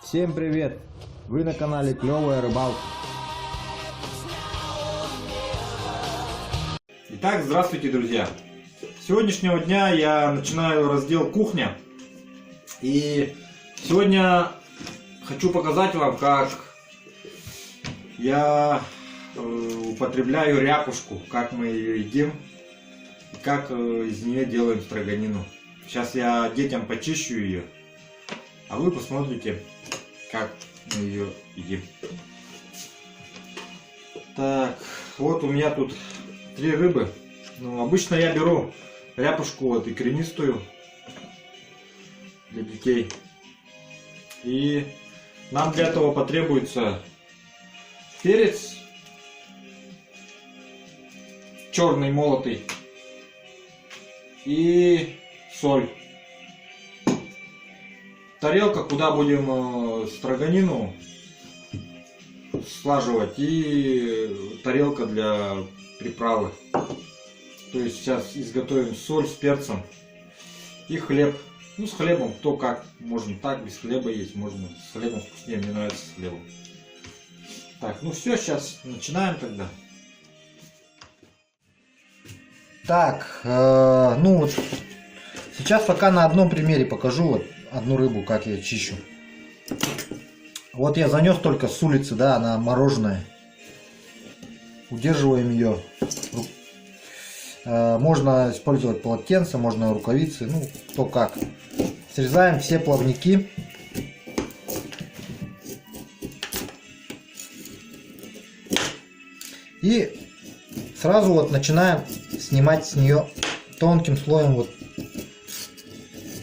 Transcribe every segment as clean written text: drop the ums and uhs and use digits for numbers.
Всем привет! Вы на канале Клевая Рыбалка. Итак, здравствуйте, друзья! С сегодняшнего дня я начинаю раздел кухня. И сегодня хочу показать вам, как я употребляю ряпушку, как мы ее едим, и как из нее делаем строганину. Сейчас я детям почищу ее, а вы посмотрите, как мы ее едим. Так, вот у меня тут 3 рыбы. Ну, обычно я беру ряпушку вот икрянистую для детей. И нам для этого потребуется перец черный молотый и соль. Тарелка, куда будем строганину слаживать, и тарелка для приправы. То есть сейчас изготовим соль с перцем и хлеб. Ну, с хлебом кто как, можно так, без хлеба есть, можно с хлебом вкуснее, мне нравится с хлебом. Так, ну все, сейчас начинаем тогда. Так, ну вот сейчас пока на одном примере покажу вот одну рыбу, как я чищу. Вот я занес только с улицы, да, она мороженая. Удерживаем ее. Можно использовать полотенце, можно рукавицы, ну кто как. Срезаем все плавники. И сразу вот начинаем снимать с нее тонким слоем вот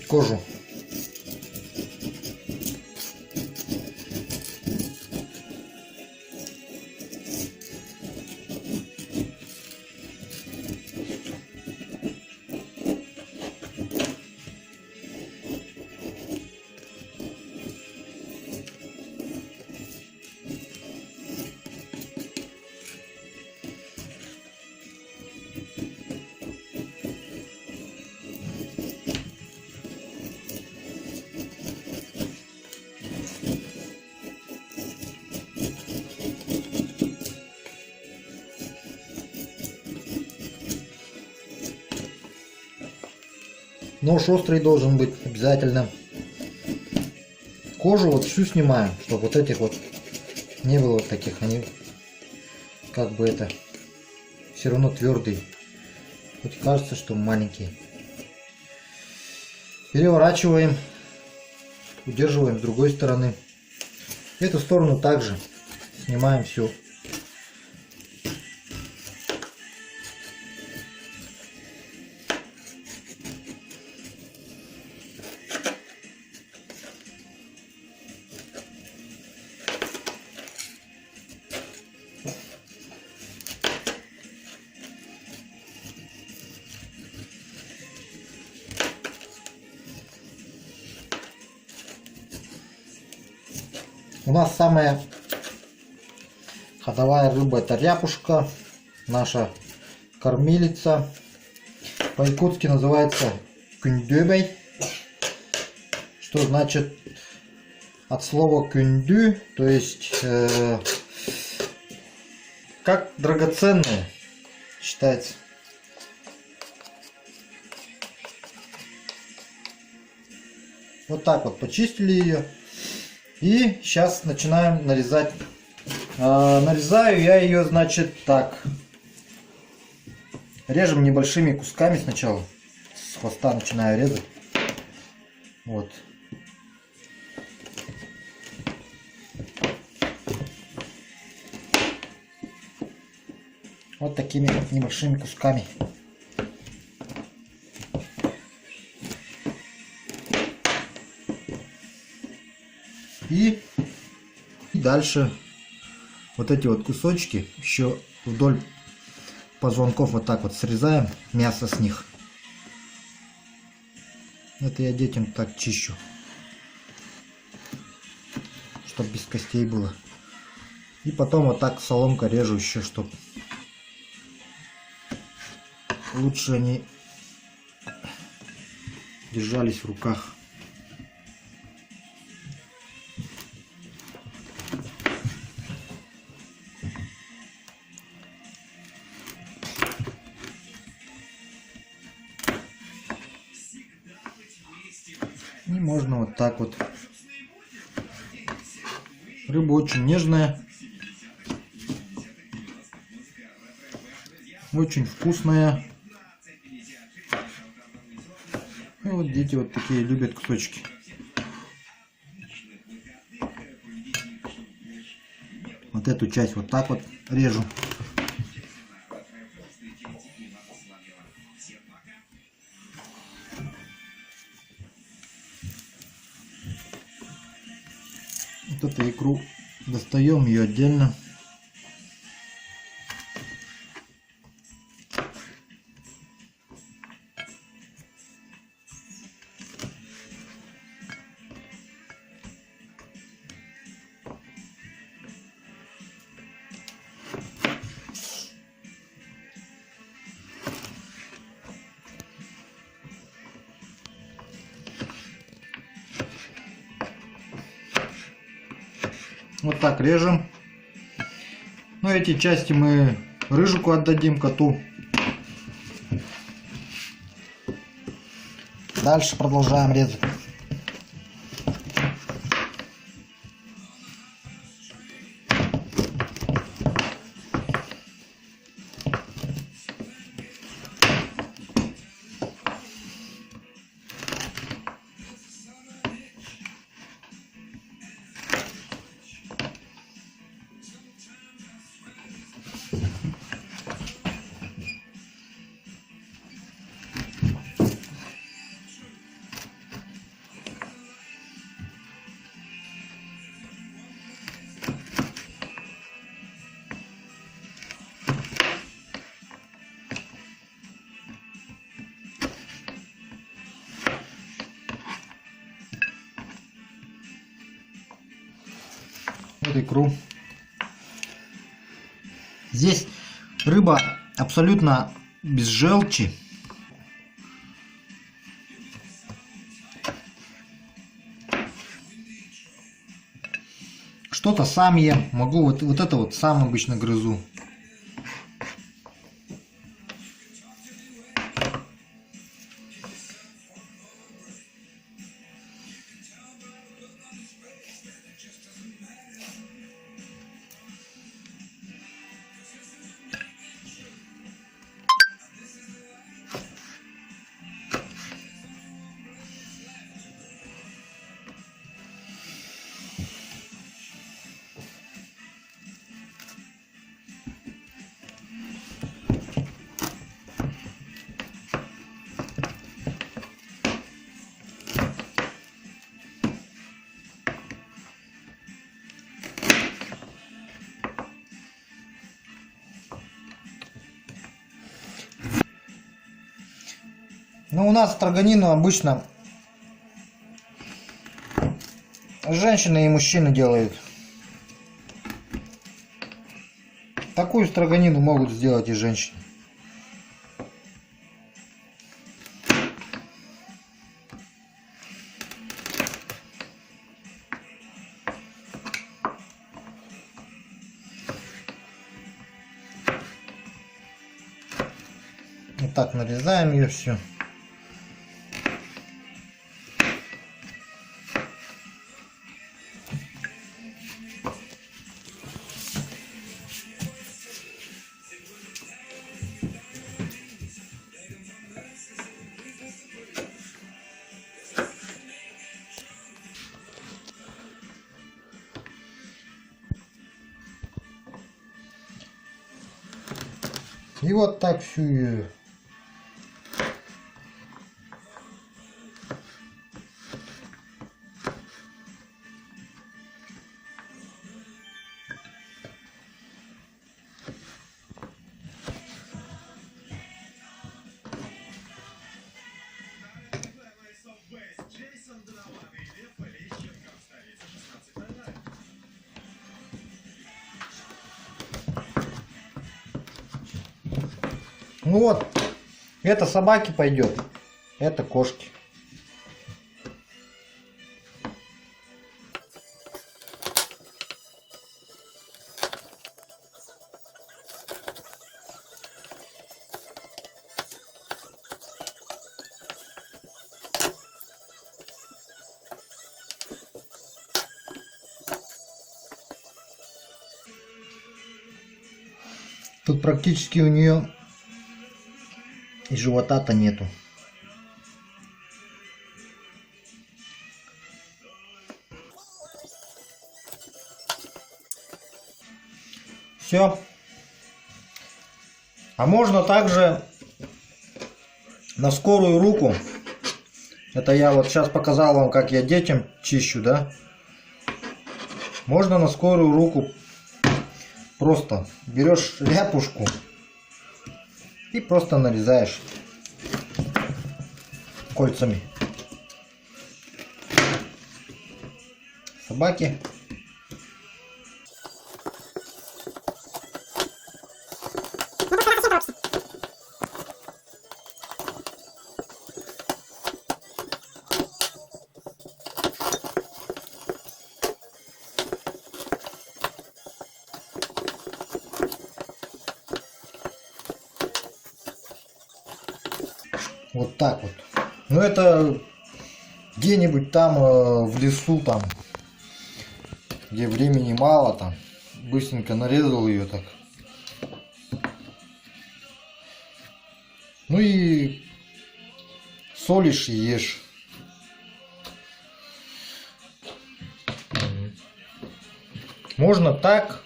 кожу. Нож острый должен быть обязательно. Кожу вот всю снимаем, чтобы вот этих вот не было вот таких. Они как бы это все равно твердые. Хоть кажется, что маленькие. Переворачиваем. Удерживаем с другой стороны. Эту сторону также снимаем всю. У нас самая ходовая рыба — это ряпушка, наша кормилица. По-якутски называется кюндюбей, что значит от слова кюндю, то есть как драгоценная считается. Вот так вот почистили ее. И сейчас начинаем нарезать. Нарезаю я ее, значит, так. Режем небольшими кусками сначала. С хвоста начинаю резать. Вот. Вот такими вот небольшими кусками. И дальше вот эти вот кусочки еще вдоль позвонков вот так вот срезаем мясо с них. Это я детям так чищу, чтобы без костей было. И потом вот так соломкой режу еще, чтобы лучше они держались в руках. можно вот так вот. Рыба очень нежная. Очень вкусная. И вот дети вот такие любят кусочки. Вот эту часть вот так вот режу. Вот эту икру достаем ее отдельно. Вот так режем. Ну, эти части мы рыжику отдадим, коту. Дальше продолжаем резать. Вот икру. Здесь рыба абсолютно без желчи. Что-то сам ем. Могу вот это вот сам обычно грызу. Ну, у нас строганину обычно женщины и мужчины делают. Такую строганину могут сделать и женщины. Вот так нарезаем ее все. И вот так всю ее. Ну вот, это собаки пойдет, это кошки. Тут практически у нее и живота-то нету. Все. А можно также на скорую руку. Это я вот сейчас показал вам, как я детям чищу, да? Можно на скорую руку просто берешь ряпушку и просто нарезаешь кольцами. Собаки. Вот так вот. Ну это где-нибудь там в лесу, там, где времени мало, там быстренько нарезал ее так. Ну и солишь и ешь. Можно так.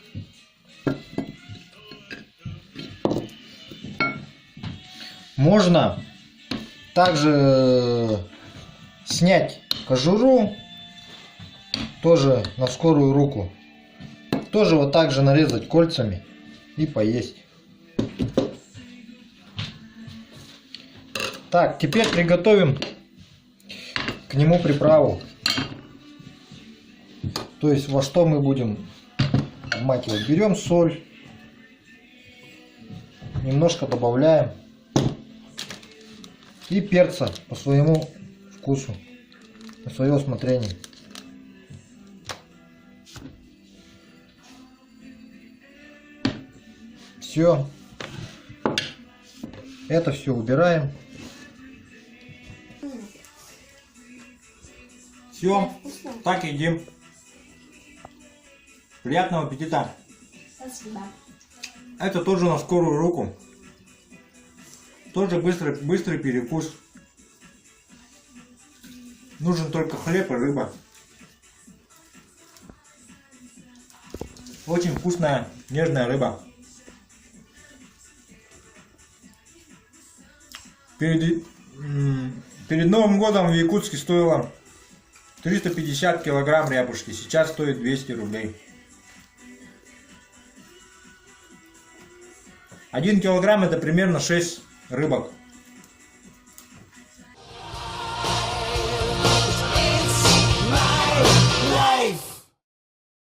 Можно также снять кожуру, тоже на скорую руку. Тоже вот так же нарезать кольцами и поесть. Так, теперь приготовим к нему приправу. То есть во что мы будем вмакивать. Берем соль, немножко добавляем. И перца по своему вкусу, на свое усмотрение. Все. Это все убираем. Все. Так едим. Приятного аппетита. Спасибо. Это тоже на скорую руку. Тоже быстрый перекус. Нужен только хлеб и рыба. Очень вкусная, нежная рыба. Перед Новым годом в Якутске стоило 350 килограмм ряпушки. Сейчас стоит 200 рублей. 1 килограмм это примерно 6 рыбок.